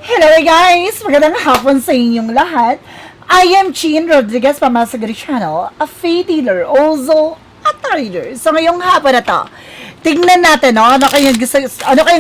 Hello guys! Magandang hapon sa inyong lahat. I am Chin Rodriguez from Masagari Channel, a faith healer, also a trader. So ngayong hapon na to, tingnan natin ano kayong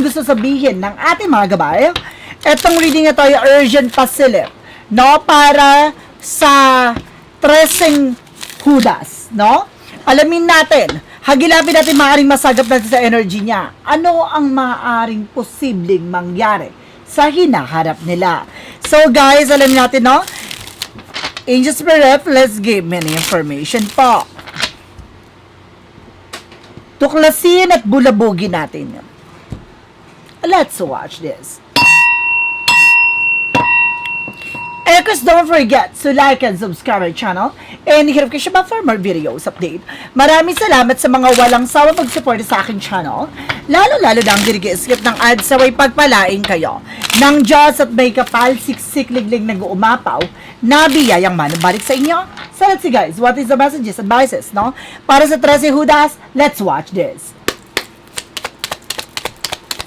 gusto sabihin ng ating mga gabay. Etong reading na to ay urgent pasilip, no? Para sa Treseng Judas, no? Alamin natin, hagilapin natin maaaring masagap natin sa energy niya. Ano ang maaaring posibleng mangyari sa hinaharap nila? So guys, alam natin, no? Angels Spirit, let's give many information po. Tuklasin at bulabugin natin. Let's watch this. And of course, don't forget to like and subscribe our channel and hit notification bell for more videos update. Maraming salamat sa mga walang sawa pag-support sa aking channel. Lalo-lalo na ang dirigiskip ng ads sa way pagpalain kayo ng Diyos at may kapal siksik-liglig nag-uumapaw na biyayang manubalik sa inyo. So let's see guys, what is the messages, advices, no? Para sa Treseng Judas, let's watch this.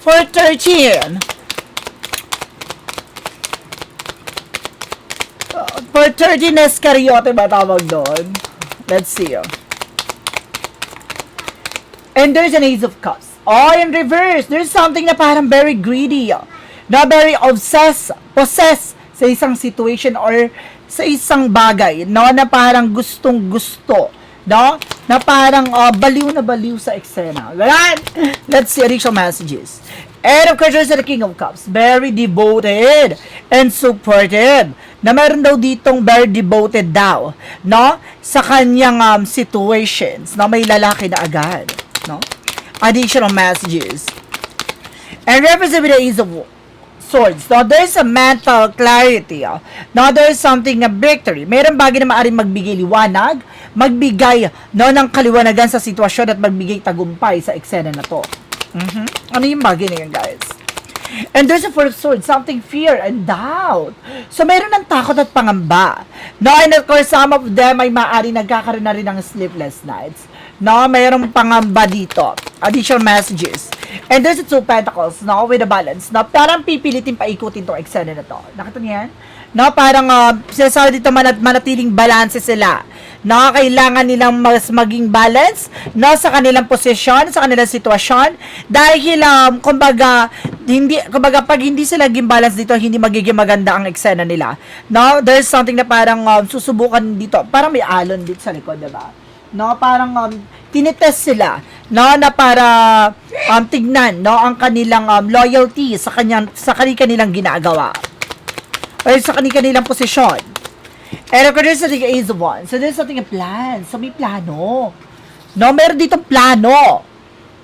For 13, for 13 Iscariote ba tawag doon? Let's see. And there's an Ace of Cups. Oh, in reverse, there's something na parang very greedy. Na very possessed sa isang situation or sa isang bagay, no? Na parang gustong-gusto, no? Na parang baliw na baliw sa eksena. Right? Let's see additional messages. And of course, there's the King of Cups. Very devoted and supportive. Na meron daw ditong very devoted daw, no? Sa kanyang situations, na may lalaki na agad, no? Additional messages. And represent with the Ace of Swords. Now, there's a mental clarity. Now, there's something na victory. Mayroong bagay na maaaring magbigay liwanag, magbigay, no, ng kaliwanagan sa sitwasyon at magbigay tagumpay sa eksena na to. Ano yung bagay na yun, guys? And there's a Four of Swords, something fear and doubt. So, mayroon ng takot at pangamba. No, and of course, some of them ay maaaring nagkakaroon na rin ng sleepless nights. No, mayroong pangamba dito. Additional messages. And there's a Two of Pentacles, no, with a balance. No, parang pipilitin paikutin tong eksena na to. Nakita niyo yan? No, parang sinasabi dito manatiling balance sila. No, kailangan nilang mas maging balance, no, sa kanilang posisyon, sa kanilang sitwasyon. Dahil, kumbaga pag hindi sila naging balance dito, hindi magiging maganda ang eksena nila. No, there's something na parang susubukan dito. Parang may alon dito sa likod, diba? No, parang tinitest sila, no, na para tignan, no, ang kanilang loyalty sa kanilang ginagawa or sa kanilang posisyon. And of course, there's something Ace of Wands. So there's something a plan. So may plano, no, meron ditong plano,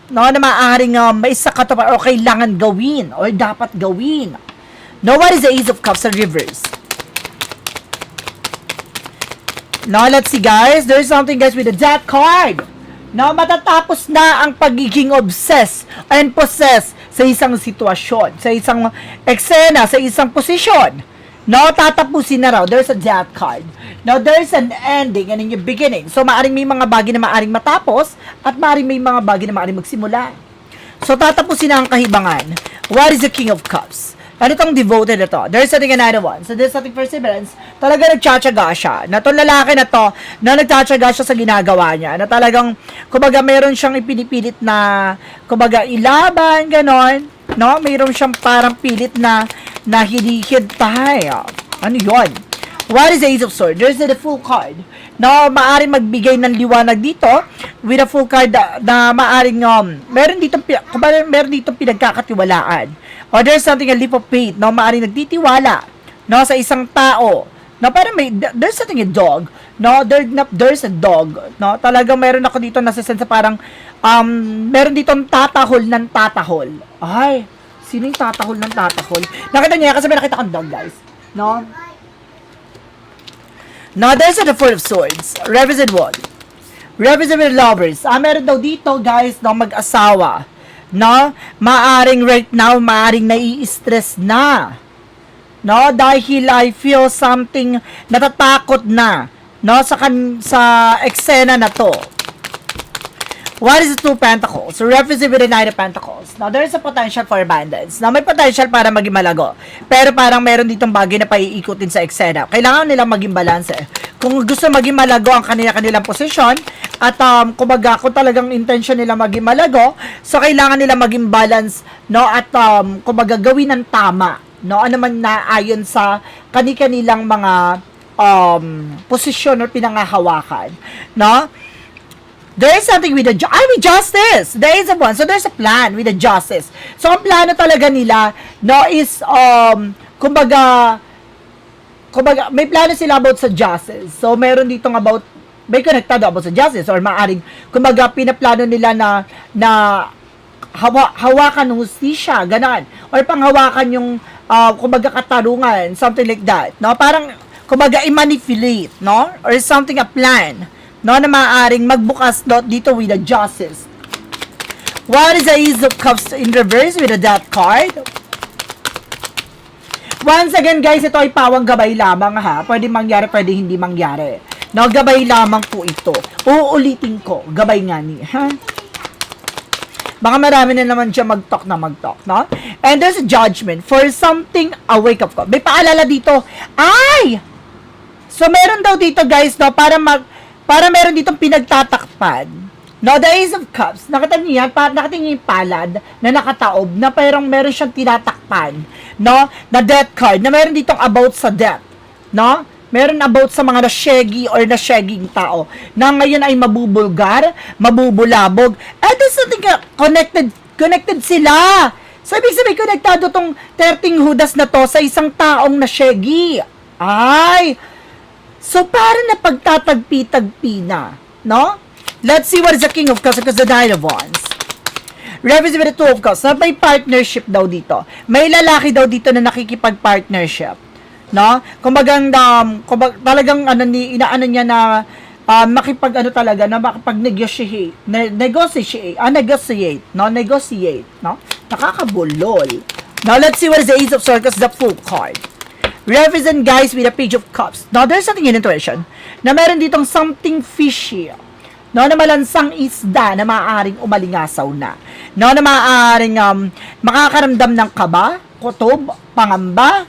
no, na maaaring may sakatupan o kailangan gawin or dapat gawin. No, what is the Ace of Cups and Reverse? Now, let's see guys. There's something guys with the Death card. Now, matatapos na ang pagiging obsessed and possessed sa isang sitwasyon, sa isang eksena, sa isang posisyon. No, tatapusin na raw. There's a Death card. Now, there's an ending and a new beginning. So, maaring may mga bagay na maaring matapos at maaring may mga bagay na maaring magsimula. So, tatapusin na ang kahibangan. What is the King of Cups? Ano itong devoted na to? There's something another one. So, there's something perseverance. Talaga nagtsatsaga siya. Na itong lalaki na to, na nagtsatsaga siya sa ginagawa niya. Na talagang, kumbaga, meron siyang ipinipilit na, kumbaga, ilaban, ganon. No? Meron siyang parang pilit na hinihintay. Ano yun? What is the Ace of Swords? There's the Full card. No, maaring magbigay ng liwanag dito with a full card na maaring meron dito pinagkakatiwalaan. Or there's something a leap of faith, no, maaring nagtitiwala, no, sa isang tao. No, parang there's something a dog, no, there's a dog, no. Talagang meron ako dito na sense parang meron ditong tatahol ng tatahol. Ay, sino yung tatahol ng tatahol? Nakita niya kasi may nakita kang dog, guys. No? Now, there's the Four of Swords. Represent what? Represent with lovers. Meron daw dito, guys, no, mag-asawa. No? Maaring right now, maaring nai-stress na. No? Dahil I feel something, natatakot na. No? Sa eksena na to. What is the Two Pentacles? So, represent with the Knight of Pentacles. Now, there is a potential for abundance. Now, may potential para maging malago. Pero parang meron ditong bagay na paiikutin sa eksena. Kailangan nilang maging balance eh. Kung gusto maging malago ang kanilang posisyon, at kumbaga, kung talagang intention nila maging malago, so kailangan nila maging balance, no? At kumbaga, gawin ng tama, no? Ano man na ayon sa kanilang mga posisyon or pinangahawakan, no? There is something with with justice. There is a one. So, there's a plan with the justice. So, ang plano talaga nila, no, is, kumbaga, may plano sila about sa justice. So, meron ditong may konektado about sa justice or maaring, kumbaga, pinaplano nila na hawakan ng hustisya, ganon. Or panghawakan yung, kumbaga, katarungan, something like that. No? Parang, kumbaga, i-manipulate, no? Or something, a plan, no, na maaaring magbukas dito with the justice. What is the Ace of Cups in reverse with the Death card? Once again, guys, ito ay pawang gabay lamang, ha? Pwede mangyari, pwede hindi mangyari. No, gabay lamang po ito. Uulitin ko, gabay nga ni, ha? Baka marami na naman siya mag-talk, no? And there's a judgment for something, a wake-up call. May paalala dito, ay! So, meron daw dito, guys, no, para meron ditong pinagtatakpan. No, the Ace of Cups, nakita niyo yan, nakita niyo yung palad na nakataob, na parang meron siyang tinatakpan, no, na death card, na meron ditong about sa death, no, meron about sa mga nasyegi or nasyeging tao, na ngayon ay mabubulgar, mabubulabog, and there's something connected sila. So, ibig sabihin, konektado tong 13 Judas na to sa isang taong nasyegi. Ay! So, para na pagtatagpi-tagpi na, no? Let's see what is the King of Cups because the Nine of Wands. Represent with the Two of Cups. Na may partnership daw dito. May lalaki daw dito na nakikipag-partnership. No? Kumbagang, talagang inaano niya na makipag-negotiate. Negotiate. No? Nakakabulol. Now, let's see what is the Ace of Swords because the Fool card. Represent, guys, with a Page of Cups. Now, there's something in intuition na meron ditong something fishy. No, na malansang isda na maaaring umalingasaw na. No, na maaaring makakaramdam ng kaba, kutob, pangamba.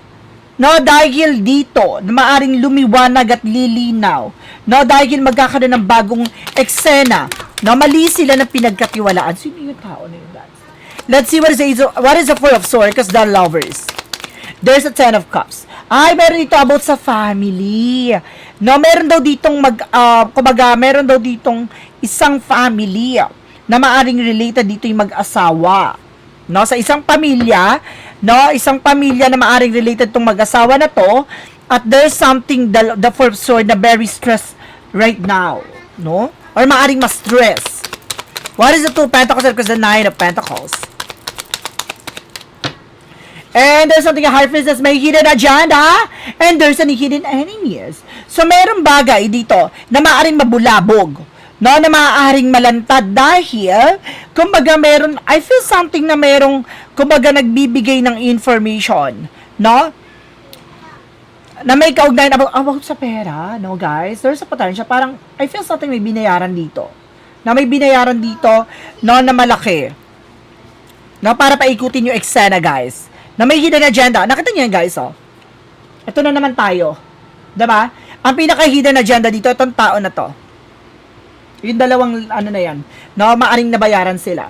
No, dahil dito, na maaaring lumiwanag at lilinaw. No, dahil magkakaroon ng bagong eksena. No, mali sila na pinagkatiwalaan. Sino yung tao na yun, guys? Let's see what is the Four of Swords because the Lovers. There's a Ten of Cups. Ay, meron dito about sa family. No, meron daw ditong meron daw ditong isang family na maaring related dito yung mag-asawa. No, sa isang pamilya, no, isang pamilya na maaring related tong mag-asawa na to, at there's something the Four of Swords na very stressed right now, no? Or maaring ma-stress. What is the Two of Pentacles because the Nine of Pentacles? And there's something a high priestess may hidden agenda, and there's any hidden enemies. So, merong bagay dito na maaaring mabulabog, no, na maaaring malantad dahil, kumbaga meron, I feel something na merong, kumbaga nagbibigay ng information, no, na may kaugnayan about sa pera, no, guys. There's a potential, parang, I feel something may binayaran dito, no, na malaki, no, para paikutin yung eksena, guys. Na may hidden agenda. Nakita niyo yan, guys, oh. Ito na naman tayo. Diba? Ang pinaka-hidden agenda dito, itong tao na to. Yung dalawang, na yan. No, maaring nabayaran sila.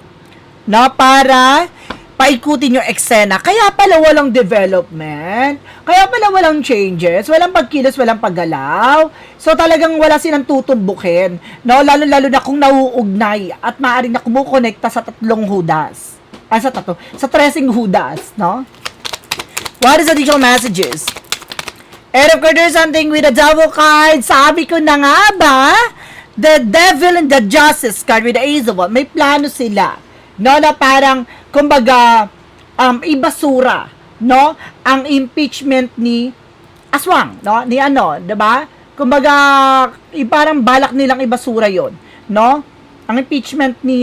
No, para paikutin yung eksena. Kaya pala walang development. Kaya pala walang changes. Walang pagkilos, walang paggalaw. So, talagang wala silang tutumbukin. No, lalo-lalo na kung nauugnay at maaring na kumukonekta sa tatlong Judas. Sa 13 Judas, no? What is the additional messages? And of course, there's something with the Devil card. Sabi ko na nga ba? The Devil and the Justice card with the Ace of Wands. May plano sila. No, na parang, kumbaga, ibasura, no? Ang impeachment ni Aswang, no? Ni diba? Kumbaga, parang balak nilang ibasura yon, no? Ang impeachment ni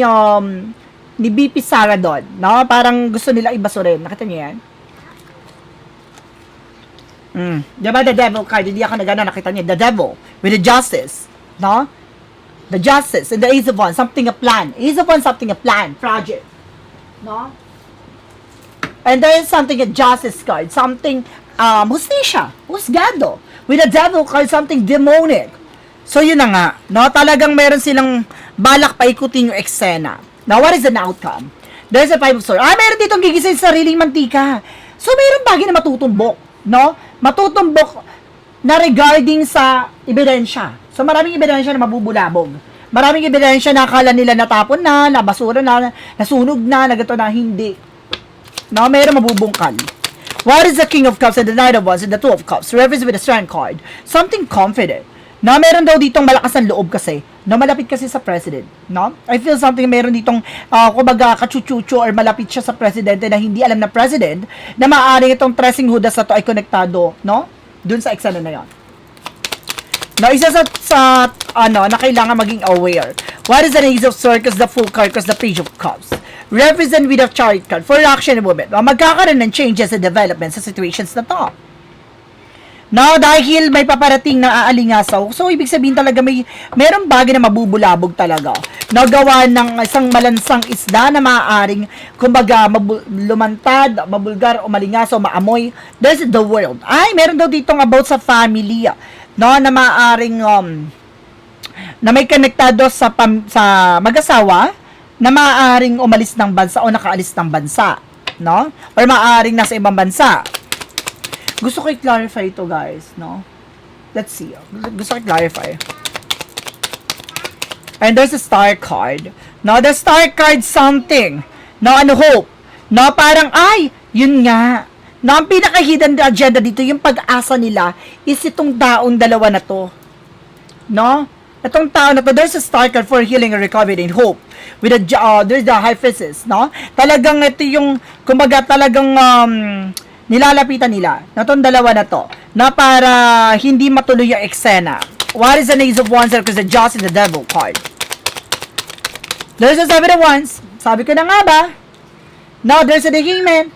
BP Sara doon, no? Parang gusto nila ibasurin. Nakita niyo yan? Diba the Devil card? Hindi ako nakita niyo. The Devil with the Justice, no? The Justice and the Ace of Wands, something a plan. Ace of Wands, something a plan, project. No? And there is something a Justice card, something hustisya, husgado. With a Devil card, something demonic. So yun na nga, no? Talagang meron silang balak paikutin yung eksena. Now, what is an outcome? There's a Five of Swords. Meron ditong gigising sariling mantika. So, meron bagay na matutumbok, no? Matutumbok na regarding sa ebidensya. So, maraming ebidensya na mabubulabog. Maraming ebidensya na akala nila natapon na, nabasura na, nasunog na, nagato na, hindi. No, meron mabubungkal. What is the King of Cups and the Knight of Wands and the Two of Cups? Reference with the Strength card. Something confident. No, meron daw ditong malakas ang loob kasi. No, malapit kasi sa president. No? I feel something meron ditong, kumbaga, kachuchucho or malapit siya sa presidente na hindi alam na president na maaaring itong Tressing Judas na to ay konektado, no? Dun sa eksena na yon. No, isa sa na kailangan maging aware. What is the Ace of Swords, the Full card, the Page of Cups? Represent with a Chariot card for action and movement. Magkakaroon ng changes and developments sa situations na to. No, dahil may paparating na aalingasaw. So, ibig sabihin talaga merong bagay na mabubulabog talaga. No, gawa ng isang malansang isda na maaaring, kumbaga, lumantad, mabulgar, o malingasaw, maamoy. This is the world. Meron daw ditong about sa family. No, na maaaring, na may konektado sa mag-asawa, na maaaring umalis ng bansa o nakaalis ng bansa. No? Or maaaring nasa ibang bansa. Gusto ko i-clarify ito, guys, no? Let's see. Gusto ko i-clarify. And there's a Star card. No, the Star card something. No, hope. No, parang, yun nga. No, ang pinaka-hidden agenda dito, yung pag-asa nila, is itong taong dalawa na to. No? Itong tao na to, there's a Star card for healing and recovery and hope. With there's the High Priestess, no? Talagang ito yung, kumbaga, talagang, nilalapitan nila na itong dalawa na to na para hindi matuloy yung eksena. What is the Ace of Wands? Because the Justice and the Devil card. There's a Seven of Wands. Sabi ko na nga ba? No, there's a The Hangman.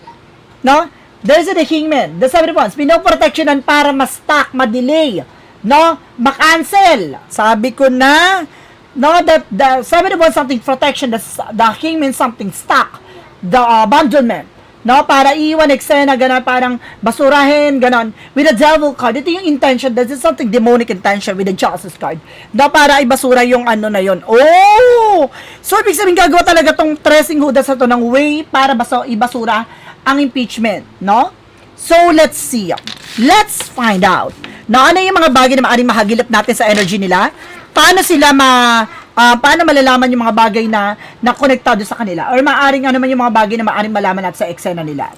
No? There's a The Hangman. The Seven of Wands. Pinoprotectionan para ma-stuck, ma-delay. No? Ma-cancel. Sabi ko na, no, that the Seven of Wands something protection, the Hangman something stuck. The abandonment. No, para iwan eksena, gano'n, parang basurahin, gano'n. With the Devil card, ito yung intention, this is something demonic intention with the Justice card. No, para ibasura yung na yon. Oh! So, ibig sabihin, gagawa talaga tong Tressing Judas na to ng way para ibasura ang impeachment, no? So, let's see. Let's find out. Na ano yung mga bagay na maaaring mahagilap natin sa energy nila? Paano sila paano malalaman yung mga bagay na konektado sa kanila? Or maaring ano man yung mga bagay na maaring malaman natin sa eksena nila?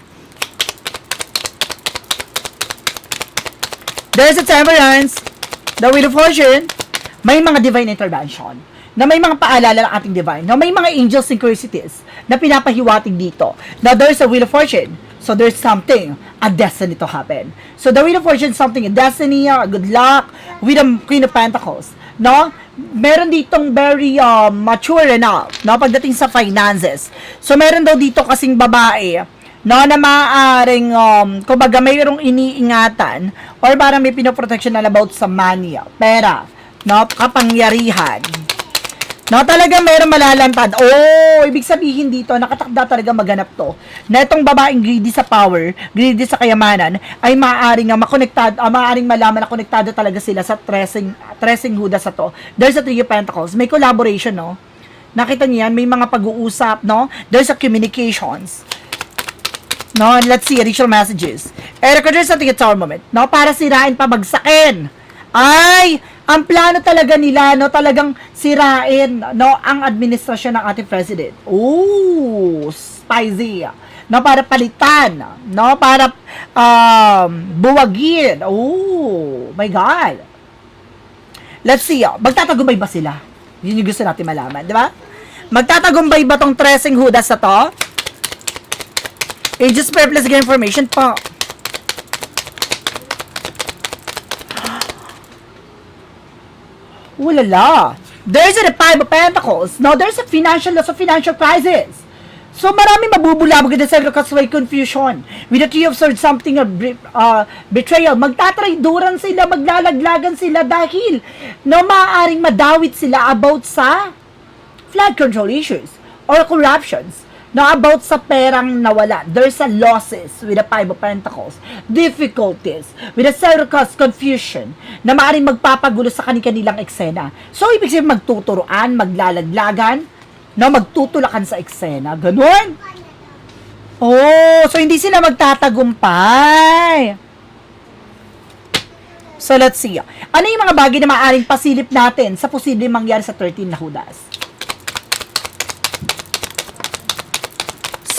There's a Temperance, the Wheel of Fortune, may mga divine intervention, na may mga paalala ng ating divine, na may mga angel synchronicities na pinapahiwatig dito. Now, there's a Wheel of Fortune, so there's something, a destiny to happen. So, the Wheel of Fortune, something, a destiny, a good luck, with the Queen of Pentacles. No? Meron ditong very mature enough, no, pagdating sa finances. So meron daw dito kasing babae, no, na maaaring kumbaga mayroong iniingatan or parang may pinoprotection na about sa money, pera, no, kapangyarihan. No, talaga mayroong malalantad. Oh, ibig sabihin dito, nakatakda talaga maganap to. Na itong babaeng greedy sa power, greedy sa kayamanan, ay maaaring makonektado, maaaring malaman na konektado talaga sila sa Tressing Judas sa to. There's a Three of Pentacles. May collaboration, no? Nakita niyo yan, may mga pag-uusap, no? There's a communications. No, let's see, additional messages. Erica, there's something at our moment, no? Para sirain, pabagsakin. Ay, ang plano talaga nila, no, talagang sirain, no, ang administrasyon ng ating president. Ooh, spicy. No, para palitan, no, para buwagin. Oh, my God. Let's see, magtatagumpay ba sila? Yun yung gusto natin malaman, di ba? Magtatagumpay ba tong Tressing Judas na to? Aegis Purpose information pa. Ulala. There's a Five of Pentacles. Now, there's a financial loss, a financial crisis. So, marami mabubulabog in the Seven of Cups by confusion. With the Three of Swords, something of betrayal. Magtatrayduran sila, maglalaglagan sila dahil maaaring madawit sila about sa flood control issues or corruptions. About sa perang nawala. There's a losses with the Five of Pentacles. Difficulties. With the Seven of Cups, confusion. Na maaaring magpapagulo sa kanilang eksena. So, ibig sabihin magtuturoan, maglalaglagan, magtutulakan sa eksena. Ganun. Oh, so hindi sila magtatagumpay. So, let's see. Ano yung mga bagay na maaaring pasilip natin sa posibleng mangyari sa 13 na hudas?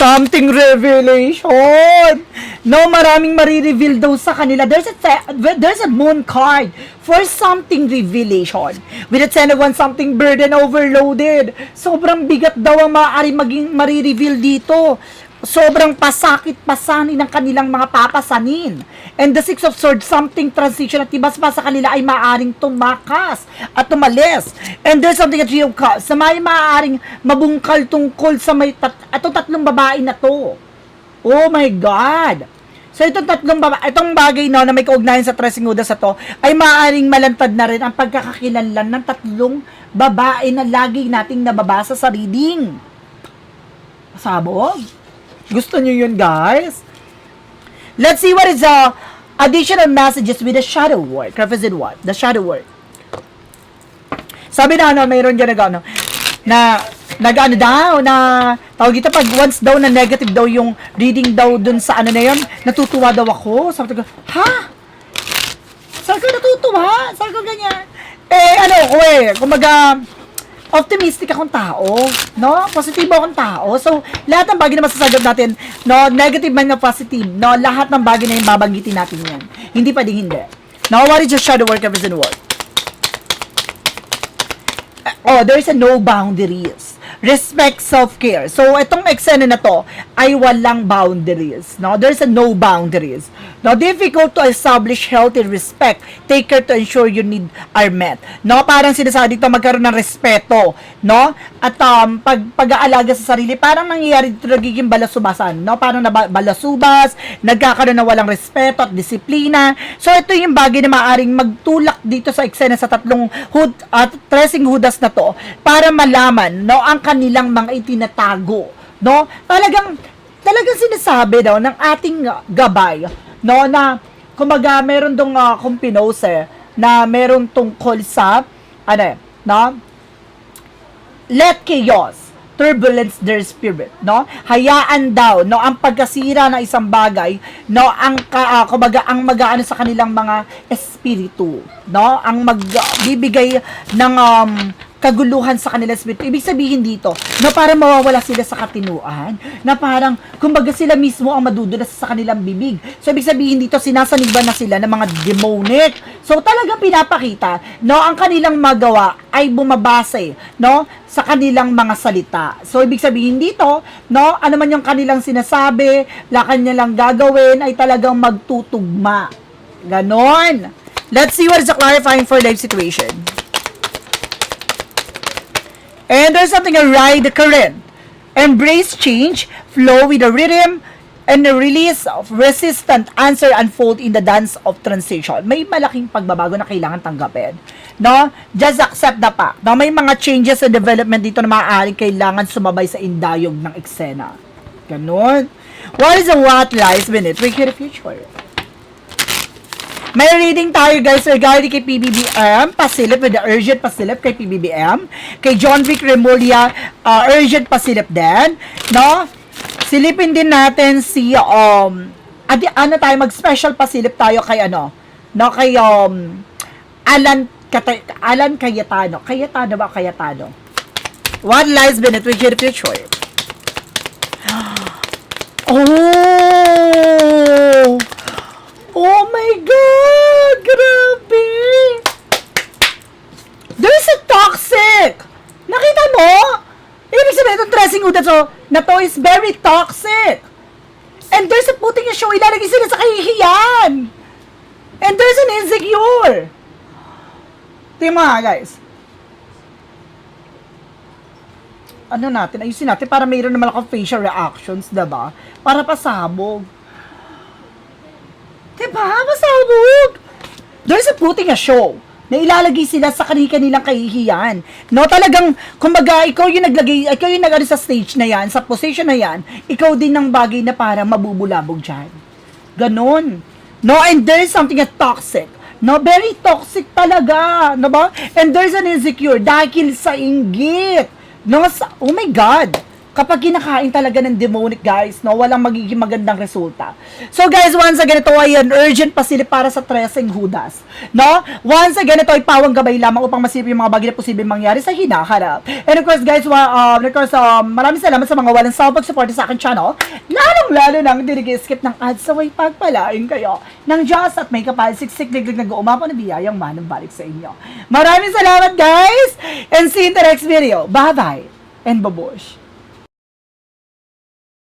Something revelation. Maraming marireveal daw sa kanila. There's a moon card for something revelation. With a 10 of 1, something burden overloaded. Sobrang bigat daw ang maaaring maging marireveal dito. Sobrang pasakit pasanin ng kanilang mga papasanin. And the Six of Swords, something transition at tibas pa sa kanila ay maaaring tumakas at tumalis. And there's something at Three of Cups na may maaaring mabungkal tungkol sa atong tatlong babae na to. Oh my God! So itong itong bagay na may kaugnayan sa Tressing Udas na to ay maaaring malantad na rin ang pagkakakilanlan ng tatlong babae na lagi nating nababasa sa reading. Sabog? Gusto nyo yun, guys? Let's see what is the additional messages with the shadow work. Represent what? The shadow work. Sabi na, mayroon dyan tawag ito, pag once daw na negative daw yung reading daw dun sa na yun, natutuwa daw ako. Sabi ko, ha? Saan ko natutuwa? Saan ko ganyan? Kumaga, optimistic akong tao, positibo akong tao. So, lahat ng bagay na masasagap natin, negative man na positive, lahat ng bagay na yung babanggitin natin yan. Hindi pwedeng hindi. Now, what is your shadow work of the world? There is a no boundaries. Respect, self-care. So, itong eksena na to ay walang boundaries. There's a no boundaries. Difficult to establish healthy respect. Take care to ensure your needs are met. Parang sinasabi dito magkaroon ng respeto. At pag-aalaga sa sarili, parang nangyayari dito nagiging balasubasan. Parang balasubas, nagkakaroon ng walang respeto at disiplina. So, ito yung bagay na maaaring magtulak dito sa eksena sa tatlong Tressing Hudas na to para malaman, ang kanilang mga itinatago, Talagang sinasabi daw ng ating gabay, na kumaga meron dong kung pinose na meron tungkol sa let chaos turbulence their spirit, hayaan daw ang pagkasira ng isang bagay, ang kumaga ang mag-aano sa kanilang mga espiritu, ang magbibigay ng kaguluhan sa kanilang espiritu. Ibig sabihin dito, para mawawala sila sa katinuan, parang, kumbaga sila mismo ang madudulas sa kanilang bibig. So, ibig sabihin dito, sinasaniban na sila ng mga demonic. So, talagang pinapakita, ang kanilang magawa ay bumabase, sa kanilang mga salita. So, ibig sabihin dito, ano man yung kanilang sinasabi, kanya lang gagawin, ay talagang magtutugma. Ganon. Let's see what is the clarifying for life situation. And there's something a ride the current. Embrace change, flow with the rhythm, and the release of resistant answer unfold in the dance of transition. May malaking pagbabago na kailangan tanggapin. Just accept the fact. May mga changes sa development dito na maaaring kailangan sumabay sa indayog ng eksena. Ganon. What is the what lies beneath? We hear the future. May reading tayo guys regarding kay PBBM, pasilip with the urgent pasilip kay PBBM, kay John Vic Remulla, urgent pasilip din, silipin din natin si, tayo, mag-special pasilip tayo kay kay, Alan Cayetano. Cayetano. What lies beneath we hear the future? Oh my God! Grabe! There's a toxic! Nakita mo? Ibig sabihin, itong Tressing Udas na to is very toxic. And there's a putting a show, ilalagay sila sa kahihiyan. And there's an insecure. Tingnan mo nga, guys. ano natin, ayusin natin para mayroon naman ako facial reactions, diba? Para pasabog. Diba? Pasabog! There's a putting a show na ilalagay sila sa kanilang kahihiyan. No, talagang, kumbaga, ikaw yung nag-ano sa stage na yan, sa position na yan, ikaw din ng bagay na parang mabubulabog dyan. Ganon. No, and there's something na toxic. No, very toxic talaga. No ba? And there's an insecure dahil sa inggit. No, oh my God. Kapag kinakain talaga ng demonic, guys, no, walang magiging magandang resulta. So, guys, once again, ito ay an urgent pasilip para sa Treseng Judas. No? Once again, ito ay pawang gabay lamang upang masipin yung mga bagay na posibleng mangyari sa hinaharap. And of course, guys, maraming salamat sa mga walang sawang pag-support sa akin channel. Lalong-lalo nang skip ng ads sa way pagpalain kayo ng Diyos at may kapal siksik liglig na guumapo na biyayang manang balik sa inyo. Maraming salamat, guys! And see you in the next video. Bye-bye! And babush!